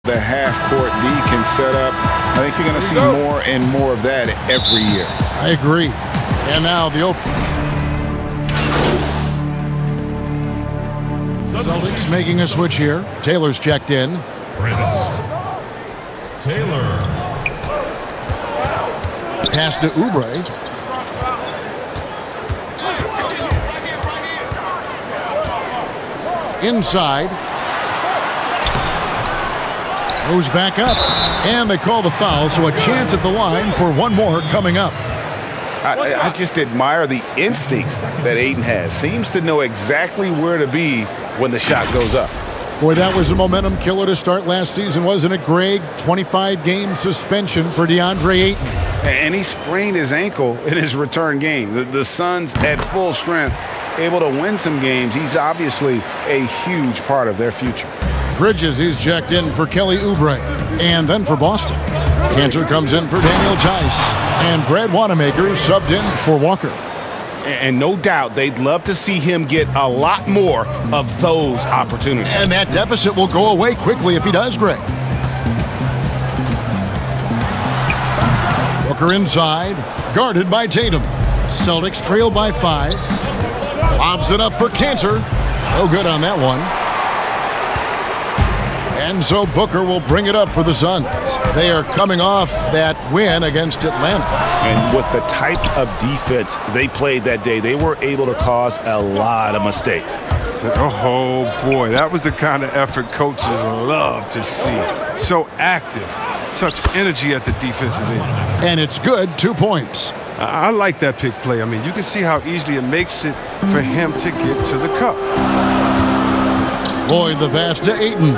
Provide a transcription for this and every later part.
The half-court D can set up. I think you're going to see more and more of that every year. I agree. And now the open. Celtics making a switch here. Taylor's checked in. Prince Taylor. Pass to Oubre. Inside. Goes back up. And they call the foul, so a chance at the line for one more coming up. I just admire the instincts that Ayton has. Seems to know exactly where to be when the shot goes up. Boy, that was a momentum killer to start last season, wasn't it, Greg? 25-game suspension for DeAndre Ayton. And he sprained his ankle in his return game. The Suns at full strength, able to win some games. He's obviously a huge part of their future. Bridges is checked in for Kelly Oubre. And then for Boston, Cantor comes in for Daniel Tice. And Brad Wanamaker subbed in for Walker. And no doubt they'd love to see him get a lot more of those opportunities. And that deficit will go away quickly if he does, Greg. Booker inside, guarded by Tatum. Celtics trail by 5. Lobs it up for Cantor. No good on that one. And so Booker will bring it up for the Suns. They are coming off that win against Atlanta. And with the type of defense they played that day, they were able to cause a lot of mistakes. Oh, boy, that was the kind of effort coaches love to see. So active, such energy at the defensive end. And it's good, 2 points. I like that pick play. I mean, you can see how easily it makes it for him to get to the cup. Lloyd the pass to Ayton.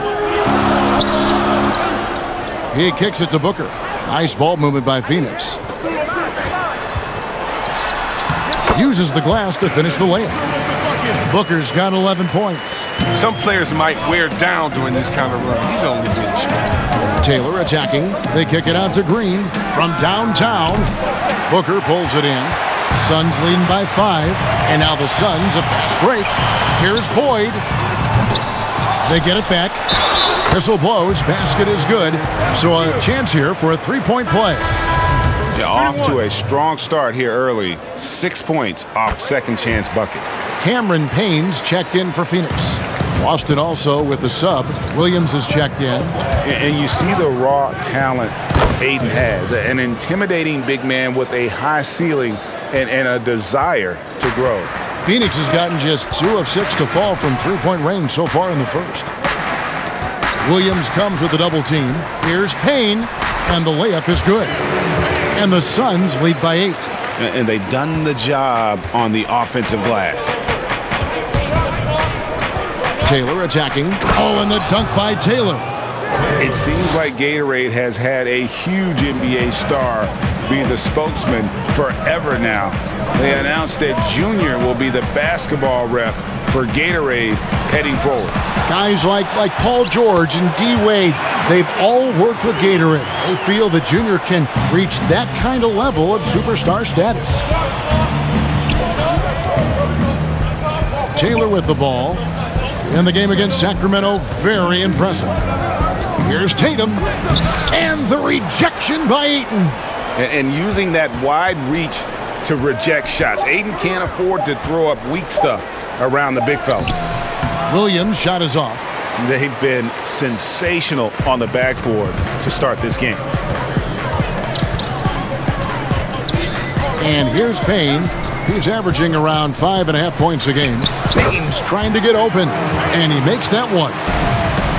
He kicks it to Booker. Nice ball movement by Phoenix. Uses the glass to finish the layup. Booker's got 11 points. Some players might wear down during this kind of run. He's only getting strong. Taylor attacking. They kick it out to Green from downtown. Booker pulls it in. Suns leading by 5. And now the Suns a fast break. Here's Boyd. They get it back. Whistle blows. Basket is good. So a chance here for a 3-point play. Yeah, off to a strong start here early. 6 points off second chance buckets. Cameron Payne's checked in for Phoenix. Boston also with the sub. Williams is checked in. And you see the raw talent Ayton has. An intimidating big man with a high ceiling and a desire to grow. Phoenix has gotten just 2 of 6 to fall from 3-point range so far in the first. Williams comes with a double team. Here's Payne, and the layup is good. And the Suns lead by 8. And they've done the job on the offensive glass. Taylor attacking. Oh, and the dunk by Taylor. It seems like Gatorade has had a huge NBA star be the spokesman forever now. They announced that Junior will be the basketball rep for Gatorade heading forward. Guys like Paul George and D-Wade, they've all worked with Gatorade. They feel that Junior can reach that kind of level of superstar status. Taylor with the ball. In the game against Sacramento, very impressive. Here's Tatum. And the rejection by Ayton. And using that wide reach to reject shots. Ayton can't afford to throw up weak stuff around the big fella. Williams' shot is off. They've been sensational on the backboard to start this game. And here's Payne. He's averaging around 5.5 points a game. Payne's trying to get open, and he makes that one.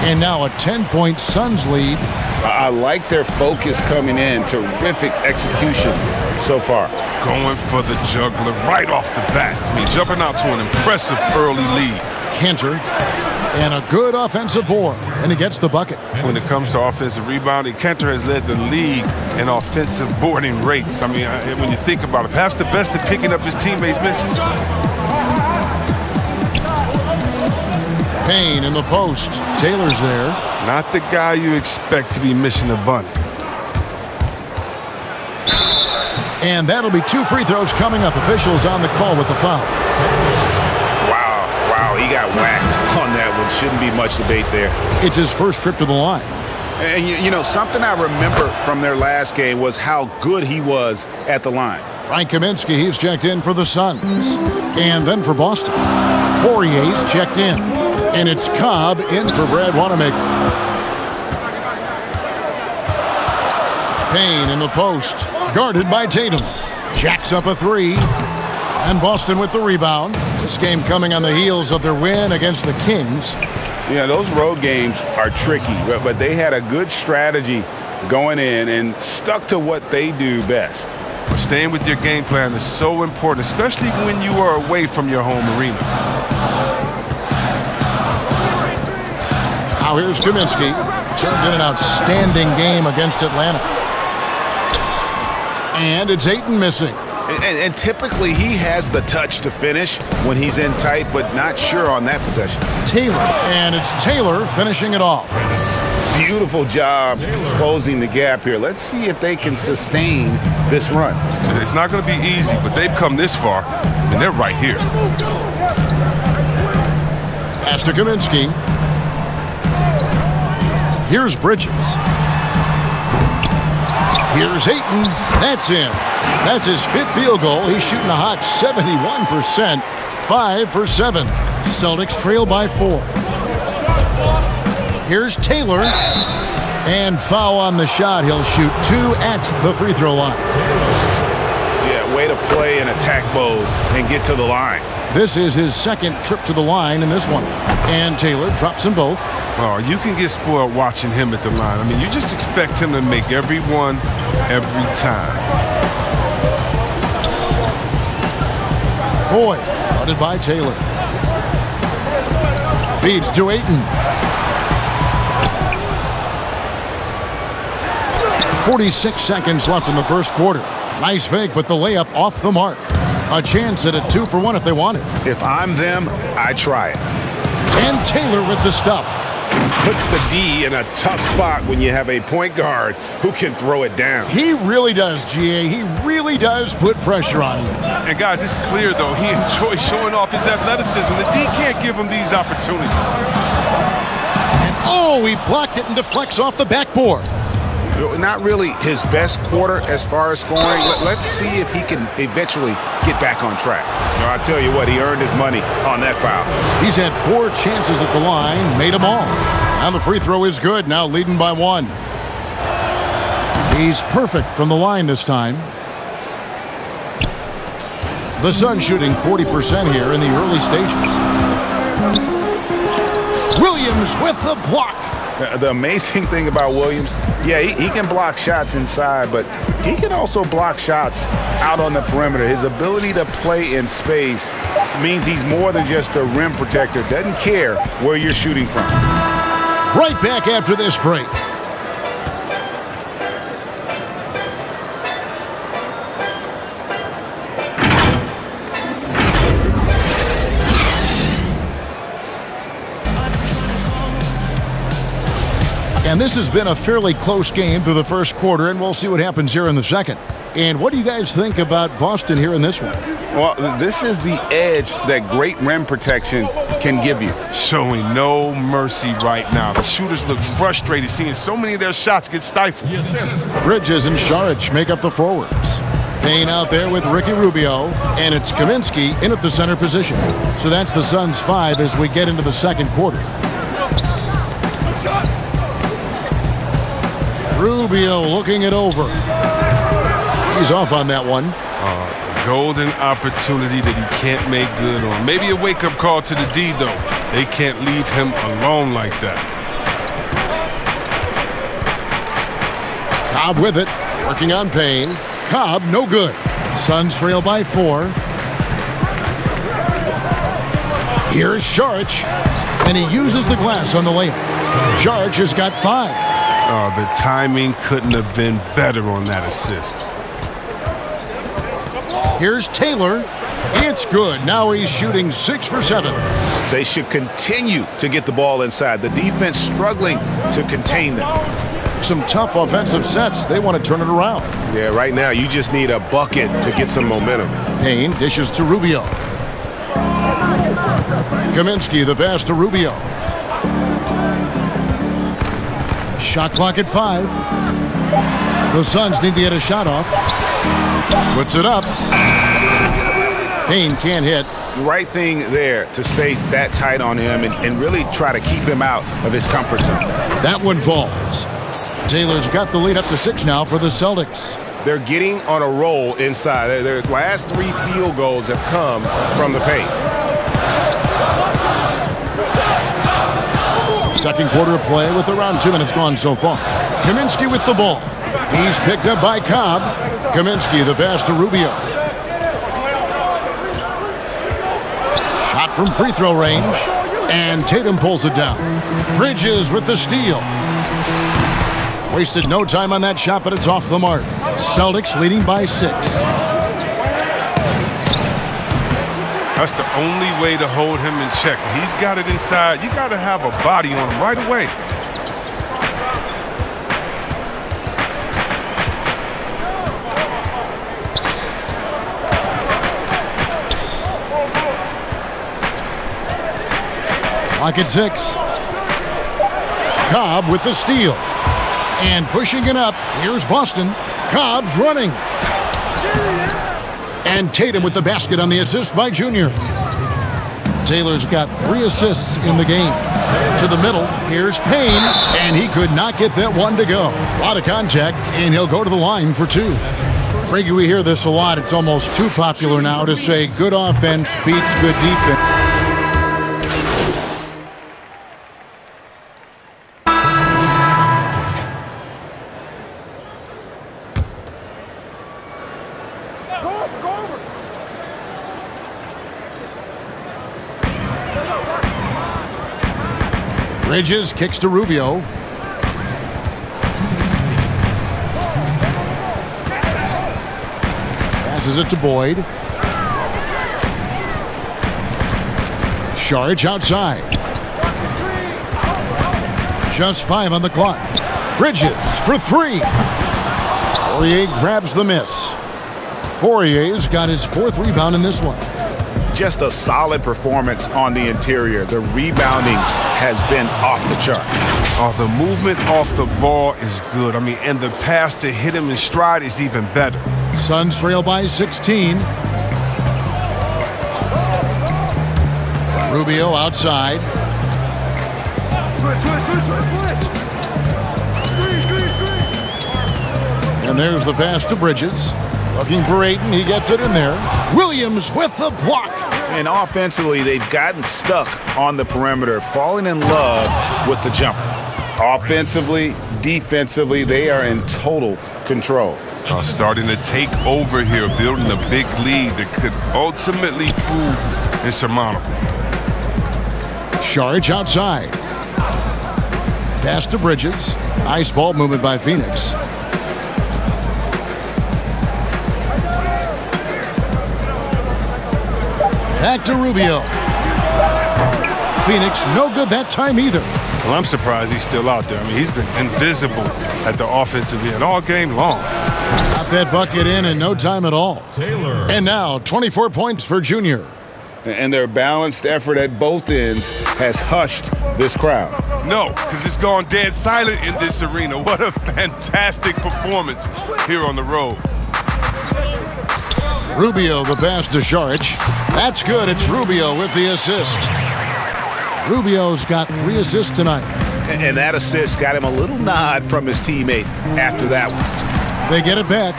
And now a 10-point Suns lead. I like their focus coming in. Terrific execution so far. Going for the juggler right off the bat. I mean, jumping out to an impressive early lead. Cantor, and a good offensive board, and he gets the bucket. When it comes to offensive rebounding, Cantor has led the league in offensive boarding rates. I mean, when you think about it, perhaps the best at picking up his teammates' misses. Payne in the post. Taylor's there. Not the guy you expect to be missing a bunny. And that'll be 2 free throws coming up. Officials on the call with the foul. Wow, he got whacked on that one. Shouldn't be much debate there. It's his first trip to the line. And, you know, something I remember from their last game was how good he was at the line. Frank Kaminsky, he's checked in for the Suns. And then for Boston, Poirier's checked in. And it's Cobb in for Brad Wanamaker. Payne in the post, guarded by Tatum. Jacks up a three. And Boston with the rebound. This game coming on the heels of their win against the Kings. Yeah, those road games are tricky, but they had a good strategy going in and stuck to what they do best. Staying with your game plan is so important, especially when you are away from your home arena. Now here's Kaminsky. Turned in an outstanding game against Atlanta. And it's Ayton missing. And typically he has the touch to finish when he's in tight, but not sure on that possession. Taylor. And it's Taylor finishing it off. Beautiful job closing the gap here. Let's see if they can sustain this run. It's not going to be easy, but they've come this far, and they're right here. Pass to Kaminsky. Here's Bridges. Here's Ayton. That's in. That's his 5th field goal. He's shooting a hot 71%. 5 for 7. Celtics trail by 4. Here's Taylor. And foul on the shot. He'll shoot 2 at the free throw line. Yeah, way to play in attack mode and get to the line. This is his 2nd trip to the line in this one. And Taylor drops them both. Oh, you can get spoiled watching him at the line. I mean, you just expect him to make every one, every time. Boyd, guarded by Taylor. Feeds to Ayton. 46 seconds left in the first quarter. Nice fake, but the layup off the mark. A chance at a 2 for 1 if they want it. If I'm them, I try it. And Taylor with the stuff. Puts the D in a tough spot when you have a point guard who can throw it down. He really does, GA. He really does put pressure on you. And guys, it's clear, though, he enjoys showing off his athleticism. The D can't give him these opportunities. And oh, he blocked it and deflects off the backboard. Not really his best quarter as far as scoring. Let's see if he can eventually get back on track. I'll tell you what, he earned his money on that foul. He's had 4 chances at the line, made them all. And the free throw is good, now leading by 1. He's perfect from the line this time. The Suns shooting 40% here in the early stages. Williams with the block. The amazing thing about Williams, yeah, he can block shots inside, but he can also block shots out on the perimeter. His ability to play in space means he's more than just a rim protector. Doesn't care where you're shooting from. Right back after this break. And this has been a fairly close game through the first quarter, and we'll see what happens here in the second. And what do you guys think about Boston here in this one? Well, this is the edge that great rim protection can give you. Showing no mercy right now. The shooters look frustrated seeing so many of their shots get stifled. Bridges and Šarić make up the forwards. Payne out there with Ricky Rubio, and it's Kaminsky in at the center position. So that's the Suns' 5 as we get into the second quarter. Rubio looking it over. He's off on that one. Golden opportunity that he can't make good on. Maybe a wake-up call to the D, though. They can't leave him alone like that. Cobb with it, working on Payne. Cobb, no good. Suns trail by 4. Here's Šarić, and he uses the glass on the layup. Šarić has got 5. Oh, the timing couldn't have been better on that assist. Here's Taylor. It's good. Now he's shooting 6 for 7. They should continue to get the ball inside. The defense struggling to contain them. Some tough offensive sets. They want to turn it around. Yeah, right now you just need a bucket to get some momentum. Payne dishes to Rubio. Kaminsky, the pass to Rubio. Shot clock at 5. The Suns need to get a shot off. Puts it up. Payne can't hit. Right thing there to stay that tight on him and really try to keep him out of his comfort zone. That one falls. Taylor's got the lead up to 6 now for the Celtics. They're getting on a roll inside. Their last 3 field goals have come from the paint. Second quarter of play with around 2 minutes gone so far. Kaminsky with the ball. He's picked up by Cobb. Kaminsky the pass to Rubio. Shot from free throw range. And Tatum pulls it down. Bridges with the steal. Wasted no time on that shot, but it's off the mark. Celtics leading by 6. That's the only way to hold him in check. He's got it inside. You got to have a body on him right away. Clock at 6. Cobb with the steal. And pushing it up, here's Boston. Cobb's running. And Tatum with the basket on the assist by Junior. Taylor's got 3 assists in the game. To the middle, here's Payne. And he could not get that one to go. A lot of contact, and he'll go to the line for 2. Frankie, we hear this a lot. It's almost too popular now to say good offense beats good defense. Bridges kicks to Rubio. Passes it to Boyd. Saric outside. Just 5 on the clock. Bridges for 3. Poirier grabs the miss. Poirier's got his 4th rebound in this one. Just a solid performance on the interior. The rebounding has been off the chart. Oh, the movement off the ball is good. I mean, and the pass to hit him in stride is even better. Suns trail by 16. Rubio outside. And there's the pass to Bridges. Looking for Ayton. He gets it in there. Williams with the block. And offensively, they've gotten stuck on the perimeter, falling in love with the jumper. Offensively, defensively, they are in total control. Starting to take over here, building a big lead that could ultimately prove insurmountable. Saric outside. Pass to Bridges. Nice ball movement by Phoenix. Back to Rubio. Phoenix, no good that time either. Well, I'm surprised he's still out there. I mean, he's been invisible at the offensive end all game long. Got that bucket in no time at all. Taylor. And now, 24 points for Junior. And their balanced effort at both ends has hushed this crowd. No, because it's gone dead silent in this arena. What a fantastic performance here on the road. Rubio the pass to Saric. That's good. It's Rubio with the assist. Rubio's got 3 assists tonight. And that assist got him a little nod from his teammate after that one. They get it back.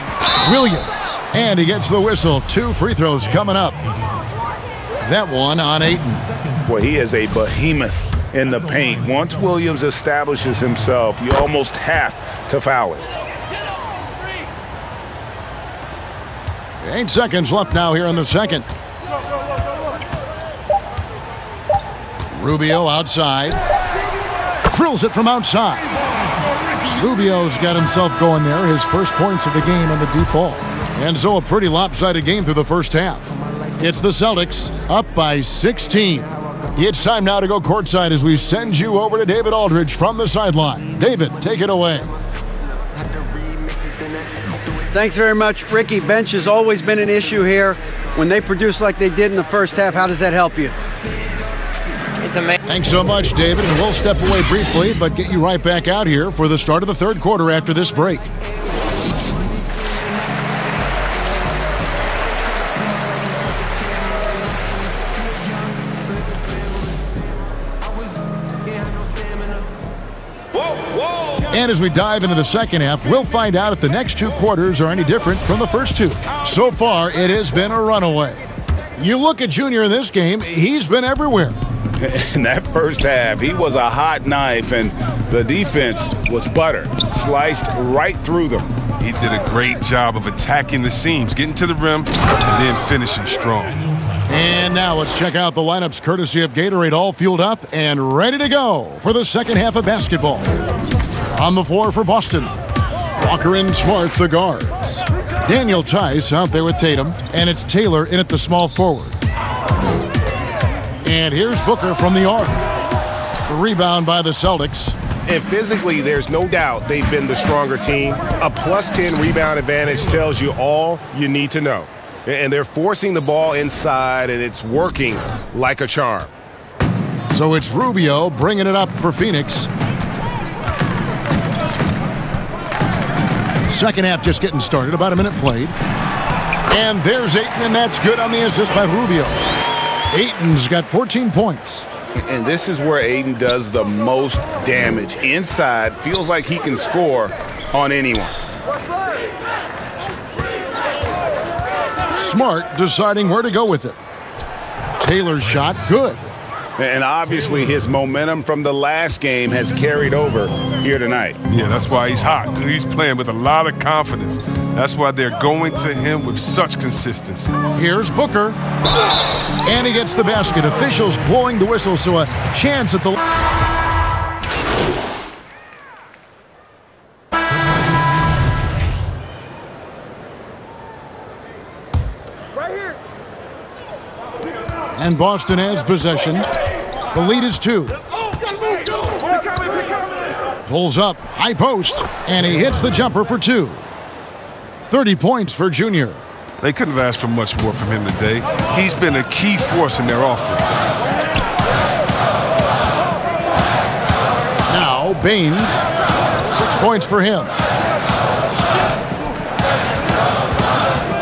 Williams. And he gets the whistle. 2 free throws coming up. That one on Ayton. Boy, he is a behemoth in the paint. Once Williams establishes himself, you almost have to foul it. 8 seconds left now here in the second. Rubio outside. Drills it from outside. Rubio's got himself going there. His first points of the game on the deep ball. And so a pretty lopsided game through the first half. It's the Celtics up by 16. It's time now to go courtside as we send you over to David Aldridge from the sideline. David, take it away. Thanks very much, Ricky. Bench has always been an issue here. When they produce like they did in the first half, how does that help you? It to make. Thanks so much, David. And we'll step away briefly, but get you right back out here for the start of the third quarter after this break. And as we dive into the second half, we'll find out if the next two quarters are any different from the first two. So far, it has been a runaway. You look at Junior in this game, he's been everywhere. In that first half, he was a hot knife, and the defense was butter, sliced right through them. He did a great job of attacking the seams, getting to the rim, and then finishing strong. And now let's check out the lineups courtesy of Gatorade, all fueled up and ready to go for the second half of basketball. On the floor for Boston, Walker and Smart, the guards. Daniel Tice out there with Tatum, and it's Taylor in at the small forward. And here's Booker from the arc. The rebound by the Celtics. And physically, there's no doubt they've been the stronger team. A +10 rebound advantage tells you all you need to know. And they're forcing the ball inside, and it's working like a charm. So it's Rubio bringing it up for Phoenix. Second half just getting started, about a minute played. And there's Ayton, and that's good on the assist by Rubio. Ayton's got 14 points. And this is where Ayton does the most damage. Inside, feels like he can score on anyone. Smart deciding where to go with it. Taylor's shot, good. And obviously his momentum from the last game has carried over here tonight. Yeah, that's why he's hot. He's playing with a lot of confidence. That's why they're going to him with such consistency. Here's Booker. And he gets the basket. Officials blowing the whistle, so a chance at the... And Boston has possession. The lead is 2. Pulls up, high post, and he hits the jumper for 2. 30 points for Junior. They couldn't have asked for much more from him today. He's been a key force in their offense. Now, Baines, 6 points for him.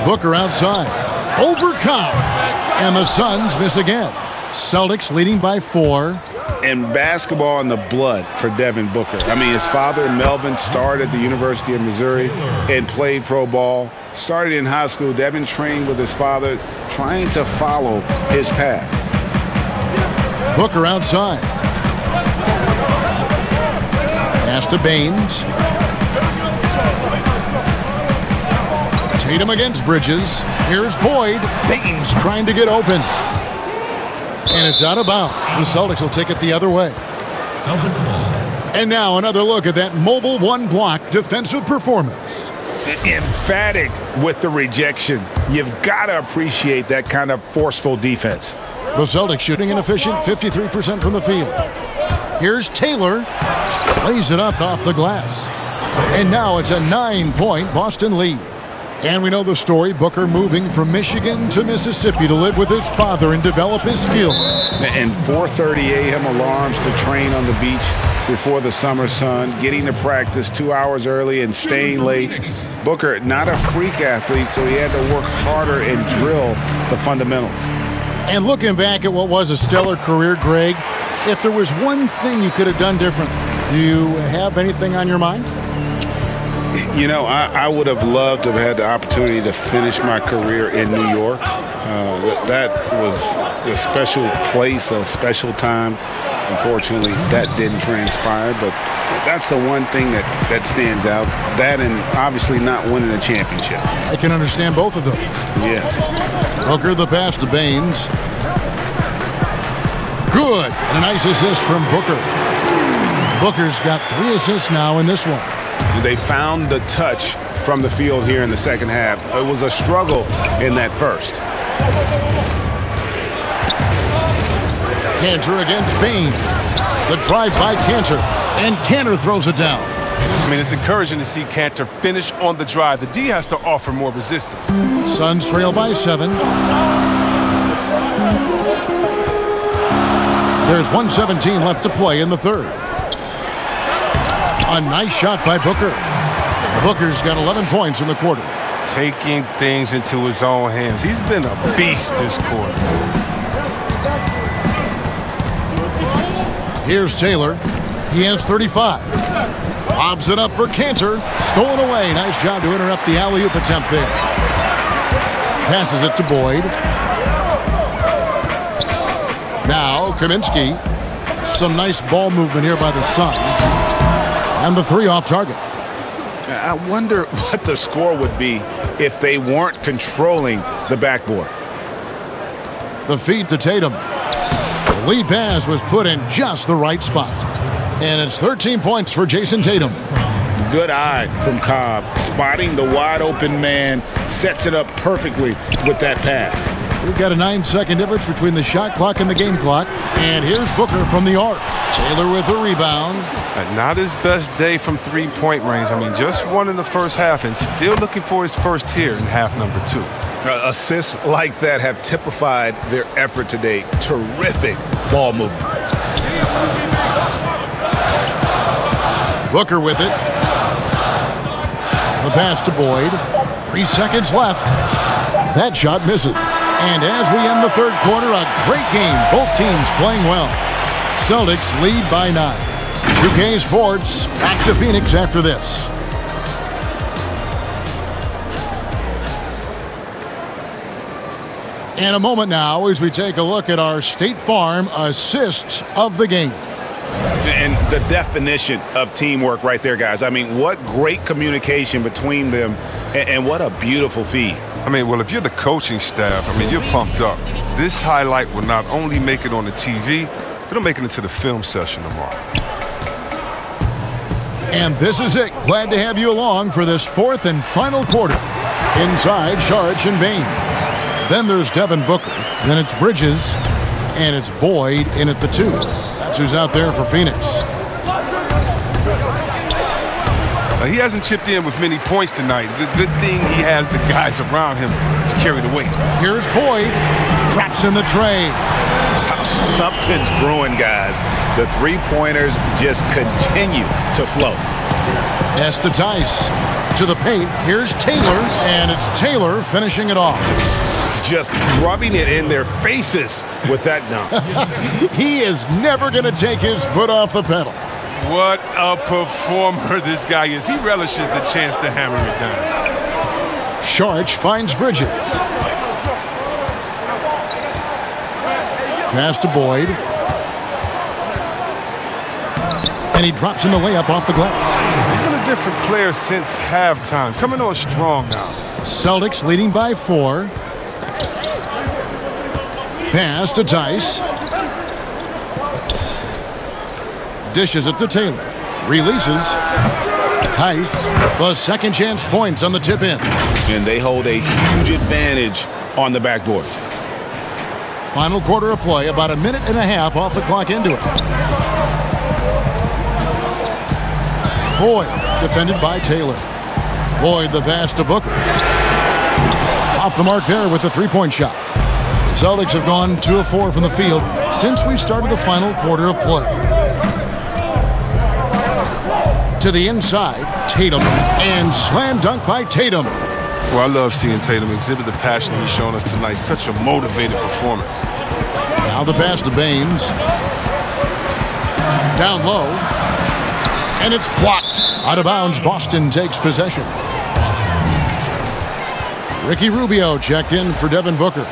Booker outside. Overcome. And the Suns miss again. Celtics leading by 4. And basketball in the blood for Devin Booker. I mean, his father, Melvin, started at the University of Missouri and played pro ball. Started in high school. Devin trained with his father, trying to follow his path. Booker outside. Pass to Baines. Tatum against Bridges. Here's Boyd. Baines trying to get open. And it's out of bounds. The Celtics will take it the other way. Celtics ball. And now another look at that mobile one-block defensive performance. Emphatic with the rejection. You've got to appreciate that kind of forceful defense. The Celtics shooting an efficient 53% from the field. Here's Taylor. Lays it up off the glass. And now it's a 9-point Boston lead. And we know the story, Booker moving from Michigan to Mississippi to live with his father and develop his skills. And 4:30 a.m. alarms to train on the beach before the summer sun, getting to practice 2 hours early and staying late. Booker, not a freak athlete, so he had to work harder and drill the fundamentals. And looking back at what was a stellar career, Greg, if there was one thing you could have done different, do you have anything on your mind? You know, I would have loved to have had the opportunity to finish my career in New York. That was a special place, a special time. Unfortunately, that didn't transpire, but that's the one thing that stands out. That and obviously not winning a championship. I can understand both of those. Yes. Booker the pass to Baines. Good. And a nice assist from Booker. Booker's got 3 assists now in this one. They found the touch from the field here in the second half. It was a struggle in that first. Kanter against Baines. The drive by Kanter. And Kanter throws it down. I mean, it's encouraging to see Kanter finish on the drive. The D has to offer more resistance. Suns trail by 7. There's 1:17 left to play in the third. A nice shot by Booker. Booker's got 11 points in the quarter. Taking things into his own hands. He's been a beast this quarter. Here's Taylor. He has 35. Lobs it up for Cantor. Stolen away. Nice job to interrupt the alley-oop attempt there. Passes it to Boyd. Now Kaminsky. Some nice ball movement here by the Suns. And the three off target. I wonder what the score would be if they weren't controlling the backboard. The feed to Tatum. The lead pass was put in just the right spot. And it's 13 points for Jason Tatum. Good eye from Cobb. Spotting the wide open man. Sets it up perfectly with that pass. We've got a 9-second difference between the shot clock and the game clock. And here's Booker from the arc. Taylor with a rebound. Not his best day from three-point range. I mean, just one in the first half and still looking for his first here in half number 2. Assists like that have typified their effort today. Terrific ball movement. Booker with it. The pass to Boyd. 3 seconds left. That shot misses. And as we end the third quarter, a great game. Both teams playing well. Celtics lead by 9. 2K Sports back to Phoenix after this. In a moment now as we take a look at our State Farm assists of the game. And the definition of teamwork right there, guys. I mean, what great communication between them, and what a beautiful feed. I mean, well, if you're the coaching staff, I mean, you're pumped up. This highlight will not only make it on the TV, it'll make it into the film session tomorrow. And this is it. Glad to have you along for this fourth and final quarter. Inside, Saric and Baines. Then there's Devin Booker. Then it's Bridges. And it's Boyd in at the 2. That's who's out there for Phoenix. Now, he hasn't chipped in with many points tonight. The good thing he has the guys around him to carry the weight. Here's Boyd. Traps in the tray. Wow, something's brewing, guys. The three-pointers just continue to flow. Pass to Tice. To the paint. Here's Taylor. And it's Taylor finishing it off. Just rubbing it in their faces with that dunk. He is never going to take his foot off the pedal. What a performer this guy is. He relishes the chance to hammer it down. Saric finds Bridges. Pass to Boyd. And he drops in the layup off the glass. He's been a different player since halftime. Coming on strong now. Celtics leading by 4. Pass to Tice. Dishes it to Taylor. Releases. Tice. The second chance points on the tip in. And they hold a huge advantage on the backboard. Final quarter of play. About a minute and a half off the clock into it. Boyd defended by Taylor. Boyd the pass to Booker. Off the mark there with the three-point shot. The Celtics have gone 2 of 4 from the field since we started the final quarter of play. To the inside, Tatum, and slam dunk by Tatum. Well, I love seeing Tatum exhibit the passion he's shown us tonight. Such a motivated performance. Now the pass to Baines. Down low. And it's blocked. Out of bounds, Boston takes possession. Ricky Rubio checked in for Devin Booker.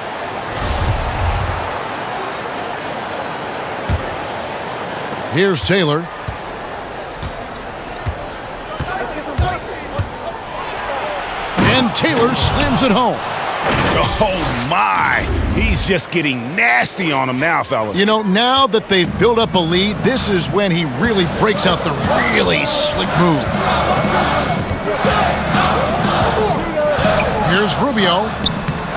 Here's Taylor. And Taylor slams it home. Oh, my. He's just getting nasty on him now, fellas. You know, now that they've built up a lead, this is when he really breaks out the really slick moves. Here's Rubio.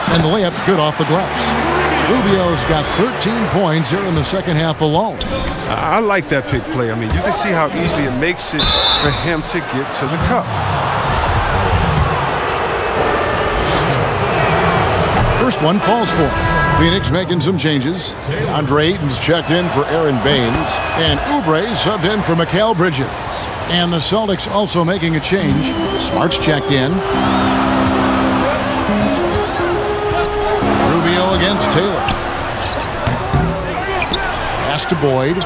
And the layup's good off the glass. Rubio's got 13 points here in the second half alone. I like that pick play. I mean, you can see how easily it makes it for him to get to the cup. First one falls for him. Phoenix making some changes. Andre Ayton's checked in for Aaron Baines. And Oubre subbed in for Mikal Bridges. And the Celtics also making a change. Smart's checked in. Rubio against Taylor. Pass to Boyd.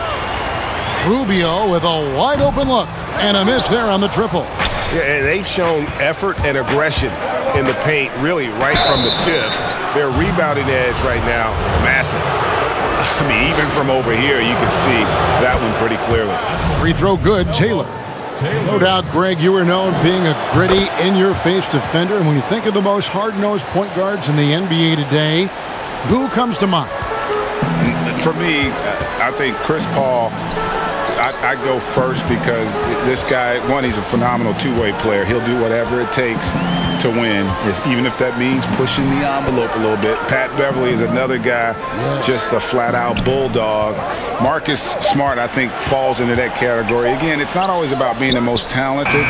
Rubio with a wide open look. And a miss there on the triple. Yeah, and they've shown effort and aggression in the paint, really right from the tip. Their rebounding edge right now, massive. I mean, even from over here, you can see that one pretty clearly. Free throw good, Taylor. No doubt, Greg, you were known being a gritty, in-your-face defender. And when you think of the most hard-nosed point guards in the NBA today, who comes to mind? For me, I think Chris Paul. I go first because this guy, one, he's a phenomenal two-way player. He'll do whatever it takes to win, even if that means pushing the envelope a little bit. Pat Beverly is another guy, just a flat-out bulldog. Marcus Smart, I think, falls into that category. Again, it's not always about being the most talented,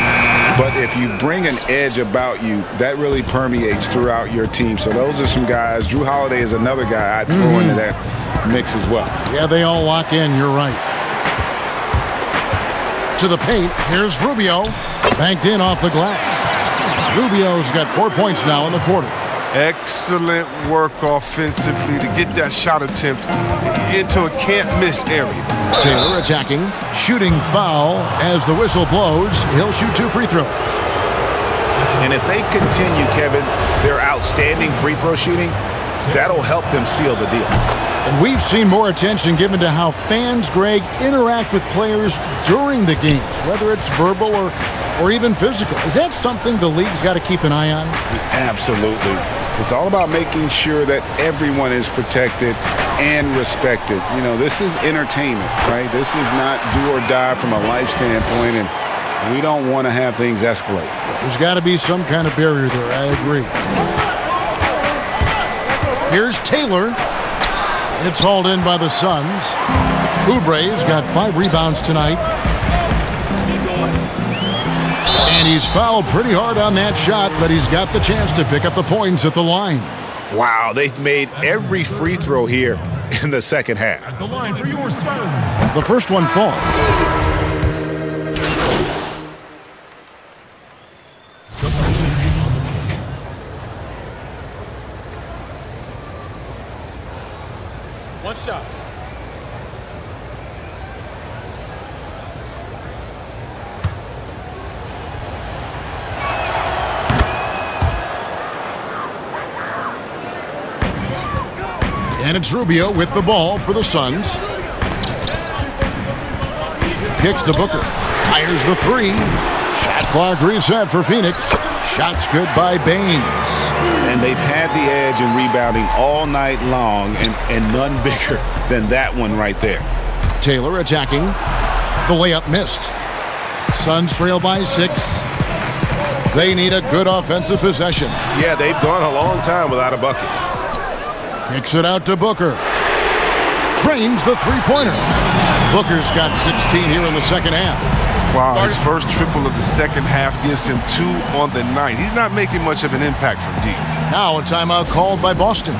but if you bring an edge about you, that really permeates throughout your team. So those are some guys. Drew Holiday is another guy I'd throw into that mix as well. Yeah, they all lock in. You're right. To the paint. Here's Rubio. Banked in off the glass. Rubio's got 4 points now in the quarter. Excellent work offensively to get that shot attempt into a can't-miss area. Taylor attacking. Shooting foul as the whistle blows. He'll shoot 2 free throws. And if they continue, Kevin, their outstanding free throw shooting, that'll help them seal the deal. And we've seen more attention given to how fans, Greg, interact with players during the games, whether it's verbal or even physical. Is that something the league's got to keep an eye on? Absolutely. It's all about making sure that everyone is protected and respected. You know, this is entertainment, right? This is not do or die from a life standpoint, and we don't want to have things escalate. There's got to be some kind of barrier there. I agree. Here's Taylor. It's hauled in by the Suns. Oubre's got 5 rebounds tonight. And he's fouled pretty hard on that shot, but he's got the chance to pick up the points at the line. Wow, they've made every free throw here in the second half. At the line for your Suns. The first one falls. One shot. And it's Rubio with the ball for the Suns. Kicks to Booker. Fires the 3. Shot clock reset for Phoenix. Shots good by Baines. And they've had the edge in rebounding all night long, and none bigger than that one right there. Taylor attacking. The layup missed. Suns trail by 6. They need a good offensive possession. Yeah, they've gone a long time without a bucket. Kicks it out to Booker. Drains the 3-pointer. Booker's got 16 here in the second half. Wow, his first triple of the second half gives him 2 on the night. He's not making much of an impact from deep. Now a timeout called by Boston.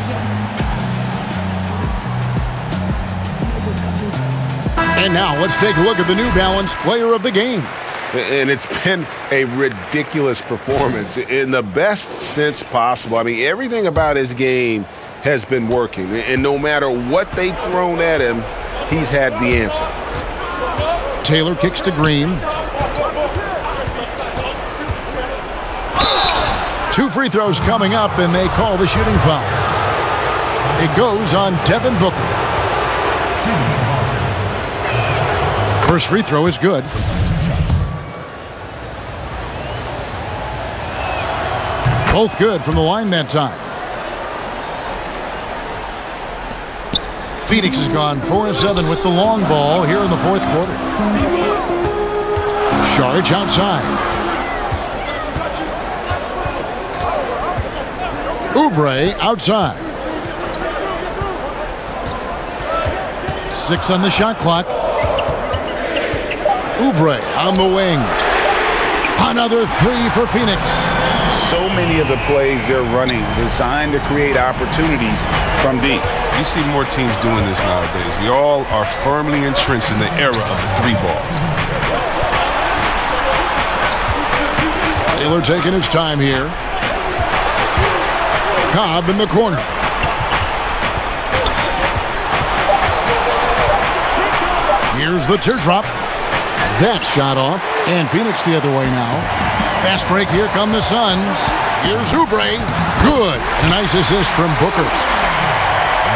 And now let's take a look at the New Balance Player of the Game. And it's been a ridiculous performance in the best sense possible. I mean, everything about his game has been working. And no matter what they've thrown at him, he's had the answer. Taylor kicks to Green. 2 free throws coming up, and they call the shooting foul. It goes on Devin Booker. First free throw is good. Both good from the line that time. Phoenix has gone 4-7 with the long ball here in the fourth quarter. Saric outside. Oubre outside. 6 on the shot clock. Oubre on the wing. Another 3 for Phoenix. so many of the plays they're running designed to create opportunities from deep. You see more teams doing this nowadays. We all are firmly entrenched in the era of the 3-ball. Taylor taking his time here. Cobb in the corner. Here's the teardrop. That shot off. And Phoenix the other way now. Fast break. Here come the Suns. Here's Oubre. Good. A nice assist from Booker.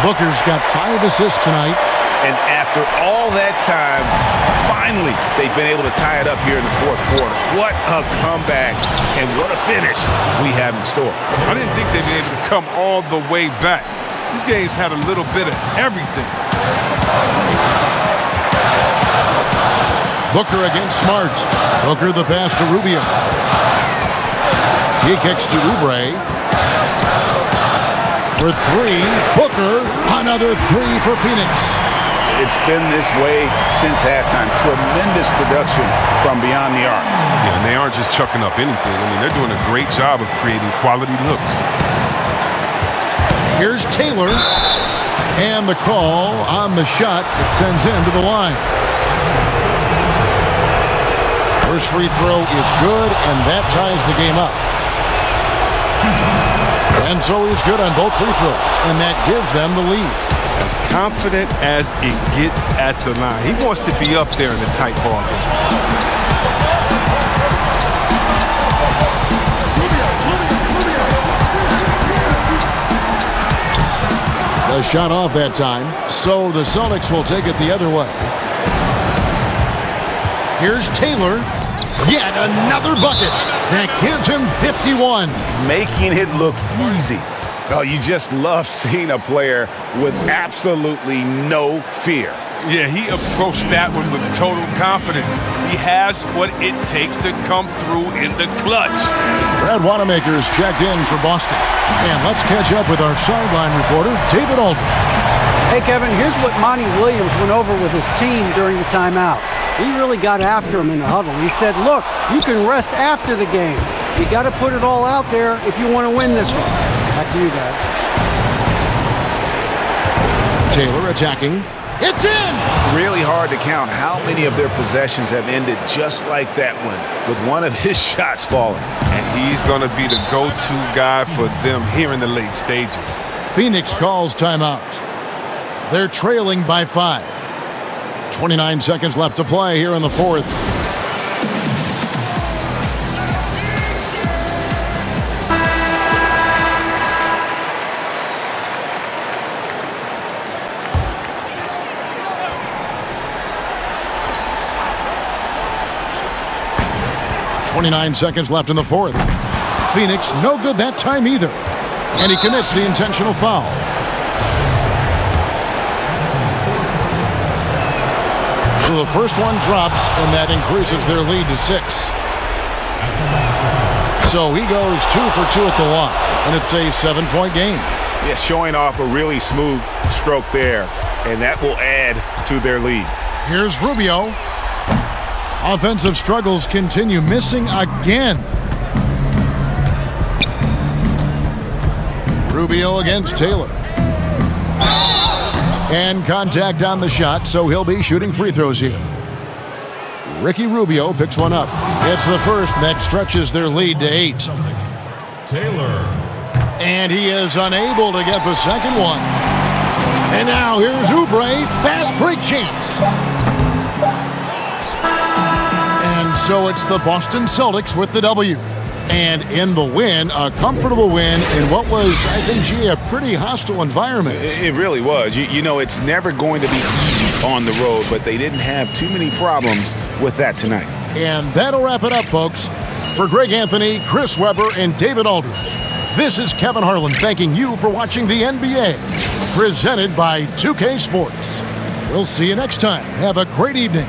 Booker's got 5 assists tonight. And after all that time, finally, they've been able to tie it up here in the fourth quarter. What a comeback and what a finish we have in store. I didn't think they'd be able to come all the way back. These games had a little bit of everything. Booker against Smart. Booker the pass to Rubio. He kicks to Oubre. For 3, Booker. Another 3 for Phoenix. It's been this way since halftime. Tremendous production from beyond the arc. Yeah, and they aren't just chucking up anything. I mean, they're doing a great job of creating quality looks. Here's Taylor. And the call on the shot that sends him to the line. First free throw is good, and that ties the game up. And so he's good on both free throws, and that gives them the lead. As confident as it gets at the line. He wants to be up there in the tight ball game. The shot off that time, so the Celtics will take it the other way. Here's Taylor. Yet another bucket. That gives him 51. Making it look easy. Oh, you just love seeing a player with absolutely no fear. Yeah, he approached that one with total confidence. He has what it takes to come through in the clutch. Brad Wanamaker's checked in for Boston. And let's catch up with our sideline reporter, David Aldridge. Hey, Kevin, here's what Monty Williams went over with his team during the timeout. He really got after him in the huddle. He said, look, you can rest after the game. You got to put it all out there if you want to win this one. Back to you guys. Taylor attacking. It's in! Really hard to count how many of their possessions have ended just like that one, with one of his shots falling. And he's going to be the go-to guy for them here in the late stages. Phoenix calls timeout. They're trailing by 5. 29 seconds left to play here in the fourth. .29 seconds left in the fourth. Phoenix no good that time either. And he commits the intentional foul. So the first one drops, and that increases their lead to 6. So he goes 2 for 2 at the line, and it's a 7-point game. Yes, showing off a really smooth stroke there, and that will add to their lead. Here's Rubio. Offensive struggles continue, missing again. Rubio against Taylor. And contact on the shot, so he'll be shooting free throws here. Ricky Rubio picks one up. It's the first, and that stretches their lead to 8. Taylor. And he is unable to get the second one. And now here's Oubre, fast break chance. And so it's the Boston Celtics with the W. And in the win, a comfortable win in what was, I think, a pretty hostile environment. It really was. You know, it's never going to be easy on the road, but they didn't have too many problems with that tonight. And that'll wrap it up, folks. For Greg Anthony, Chris Webber, and David Aldridge, this is Kevin Harlan thanking you for watching the NBA, presented by 2K Sports. We'll see you next time. Have a great evening.